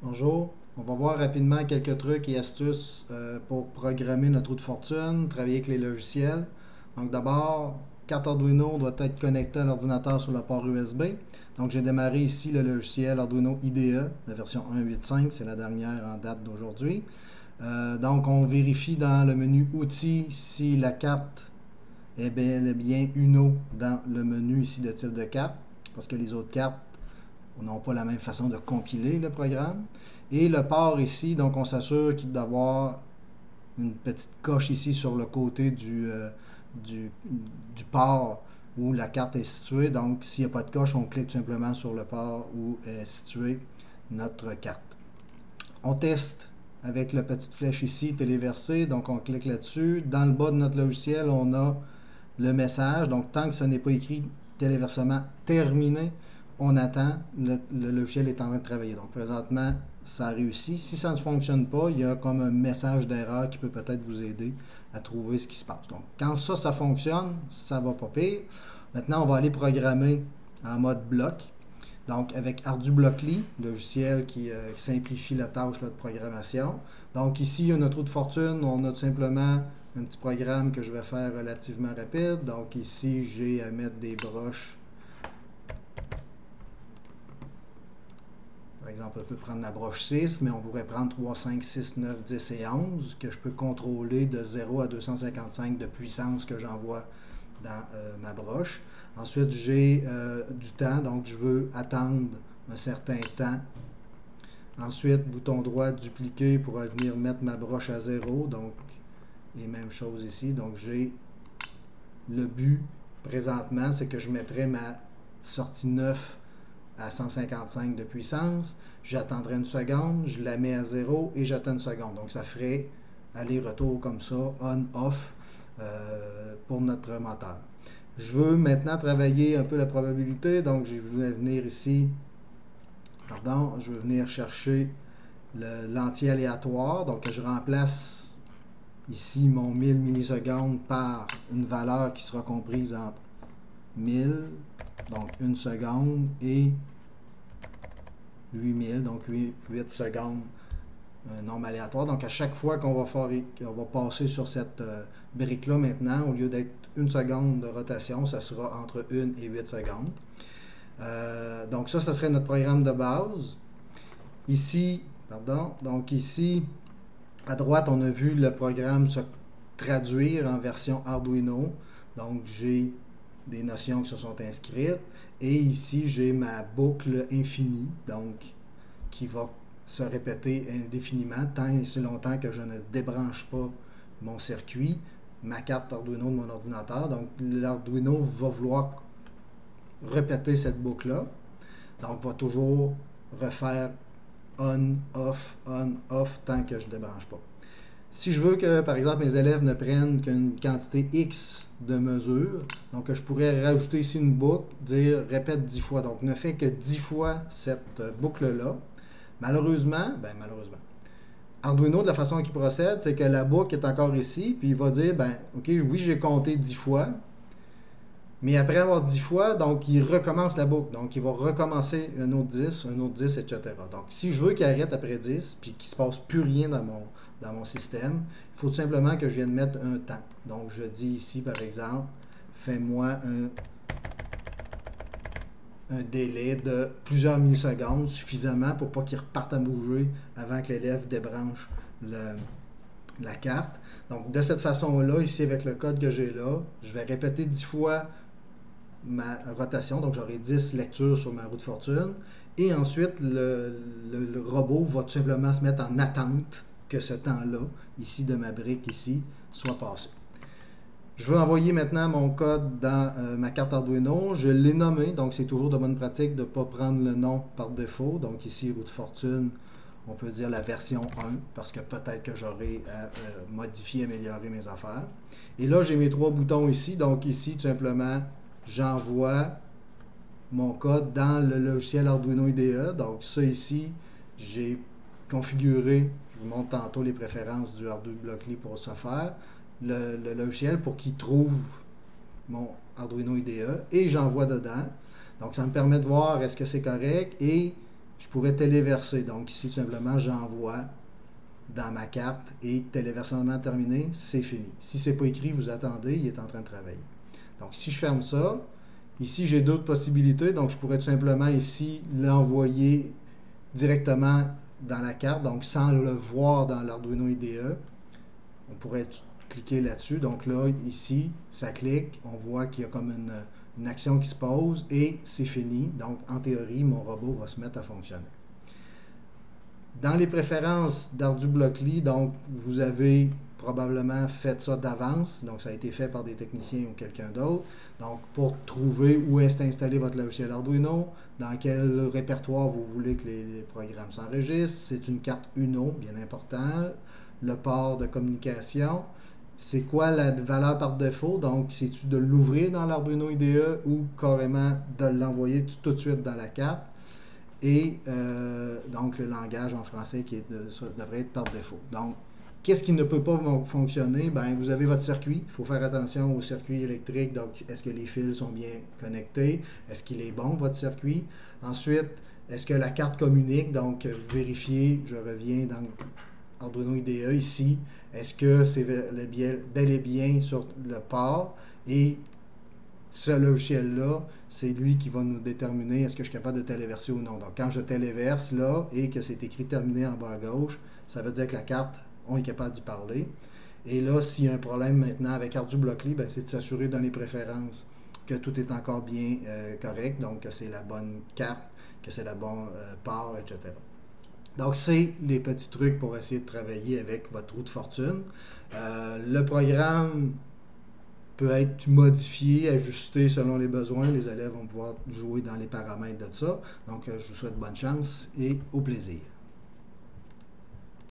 Bonjour, on va voir rapidement quelques trucs et astuces pour programmer notre roue de fortune, travailler avec les logiciels. Donc d'abord, carte Arduino doit être connectée à l'ordinateur sur le port USB. Donc j'ai démarré ici le logiciel Arduino IDE, la version 1.8.5, c'est la dernière en date d'aujourd'hui. Donc on vérifie dans le menu Outils si la carte est bel et bien Uno dans le menu ici de type de carte, parce que les autres cartes n'ont pas la même façon de compiler le programme. Et le port ici, donc on s'assure d'avoir une petite coche ici sur le côté du, du port où la carte est située. Donc s'il n'y a pas de coche, on clique tout simplement sur le port où est située notre carte. On teste avec la petite flèche ici, téléversé, donc on clique là-dessus. Dans le bas de notre logiciel, on a le message. Donc tant que ce n'est pas écrit téléversement terminé, on attend, le logiciel est en train de travailler. Donc présentement, ça a réussi. Si ça ne fonctionne pas, il y a comme un message d'erreur qui peut peut-être vous aider à trouver ce qui se passe. Donc quand ça fonctionne, ça va pas pire. Maintenant, on va aller programmer en mode bloc. Donc avec ArduBlockly, logiciel qui simplifie la tâche de programmation. Donc ici, il y a notre roue de fortune. On a tout simplement un petit programme que je vais faire relativement rapide. Donc ici, j'ai à mettre des broches. Par exemple, on peut prendre la broche 6, mais on pourrait prendre 3, 5, 6, 9, 10 et 11, que je peux contrôler de 0 à 255 de puissance que j'envoie dans ma broche. Ensuite, j'ai du temps, donc je veux attendre un certain temps. Ensuite, bouton droit, dupliquer pour venir mettre ma broche à 0. Donc, et même chose ici. Donc, j'ai le but présentement, c'est que je mettrai ma sortie 9 à 155 de puissance, j'attendrai une seconde, je la mets à 0 et j'attends une seconde. Donc ça ferait aller-retour comme ça, on-off pour notre moteur. Je veux maintenant travailler un peu la probabilité, donc je vais venir ici, je vais venir chercher l'entier aléatoire, donc je remplace ici mon 1000 millisecondes par une valeur qui sera comprise entre 1000, donc 1 seconde, et 8000, donc 8 secondes, un nombre aléatoire. Donc à chaque fois qu'on va passer sur cette brique-là maintenant, au lieu d'être 1 seconde de rotation, ça sera entre 1 et 8 secondes. Donc ça serait notre programme de base. Ici, donc ici, à droite, on a vu le programme se traduire en version Arduino. Donc j'ai des notions qui se sont inscrites. Et ici, j'ai ma boucle infinie, donc qui va se répéter indéfiniment tant et si longtemps que je ne débranche pas mon circuit, ma carte Arduino de mon ordinateur. Donc l'Arduino va vouloir répéter cette boucle-là. Donc va toujours refaire on, off tant que je ne débranche pas. Si je veux que, par exemple, mes élèves ne prennent qu'une quantité X de mesures, donc je pourrais rajouter ici une boucle, dire répète 10 fois. Donc ne fais que 10 fois cette boucle-là. Malheureusement, Arduino, de la façon qu'il procède, c'est que la boucle est encore ici, puis il va dire, ok, oui, j'ai compté 10 fois, mais après avoir 10 fois, donc il recommence la boucle. Donc il va recommencer un autre 10, etc. Donc si je veux qu'il arrête après 10, puis qu'il ne se passe plus rien dans mon système, il faut tout simplement que je vienne mettre un temps. Donc je dis ici, par exemple, fais-moi un délai de plusieurs millisecondes, suffisamment pour pas qu'il reparte à bouger avant que l'élève débranche la carte. Donc de cette façon-là, ici avec le code que j'ai là, je vais répéter 10 fois ma rotation, donc j'aurai 10 lectures sur ma roue de fortune, et ensuite le robot va tout simplement se mettre en attente que ce temps-là, ici de ma brique ici, soit passé. Je veux envoyer maintenant mon code dans ma carte Arduino. Je l'ai nommé, donc c'est toujours de bonne pratique de ne pas prendre le nom par défaut. Donc ici, roue de fortune, on peut dire la version 1, parce que peut-être que j'aurai à modifier, améliorer mes affaires. Et là, j'ai mes 3 boutons ici. Donc ici, tout simplement, j'envoie mon code dans le logiciel Arduino IDE. Donc ça ici, j'ai configuré, je vous montre tantôt les préférences du ArduBlockly pour ce faire, le logiciel pour qu'il trouve mon Arduino IDE et j'envoie dedans. Donc ça me permet de voir est-ce que c'est correct et je pourrais téléverser. Donc ici, tout simplement, j'envoie dans ma carte et téléversement terminé, c'est fini. Si ce n'est pas écrit, vous attendez, il est en train de travailler. Donc si je ferme ça, ici j'ai d'autres possibilités. Donc je pourrais tout simplement ici l'envoyer directement dans la carte, donc sans le voir dans l'Arduino IDE. On pourrait cliquer là-dessus. Donc là, ici, ça clique, on voit qu'il y a comme une action qui se pose et c'est fini. Donc en théorie, mon robot va se mettre à fonctionner. Dans les préférences d'ArduBlockly, donc vous avez probablement fait ça d'avance, donc ça a été fait par des techniciens ou quelqu'un d'autre. Donc pour trouver où est installé votre logiciel Arduino, dans quel répertoire vous voulez que les programmes s'enregistrent, c'est une carte UNO, bien important, le port de communication, c'est quoi la valeur par défaut, donc c'est-tu de l'ouvrir dans l'Arduino IDE ou carrément de l'envoyer tout de suite dans la carte. Et donc le langage en français qui devrait être par défaut. Donc, qu'est-ce qui ne peut pas fonctionner? Ben, vous avez votre circuit. Il faut faire attention au circuit électrique. Donc, est-ce que les fils sont bien connectés? Est-ce qu'il est bon, votre circuit? Ensuite, est-ce que la carte communique? Donc, vérifiez, je reviens dans Arduino IDE ici. Est-ce que c'est bel et bien sur le port? Et ce logiciel-là, c'est lui qui va nous déterminer est-ce que je suis capable de téléverser ou non. Donc, quand je téléverse là et que c'est écrit terminé en bas à gauche, ça veut dire que la carte, on est capable d'y parler. Et là, s'il y a un problème maintenant avec ArduBlockly, ben, c'est de s'assurer dans les préférences que tout est encore bien correct, donc que c'est la bonne carte, que c'est la bonne port, etc. Donc, c'est les petits trucs pour essayer de travailler avec votre roue de fortune. Le programme peut être modifié, ajusté selon les besoins. Les élèves vont pouvoir jouer dans les paramètres de ça. Donc, je vous souhaite bonne chance et au plaisir.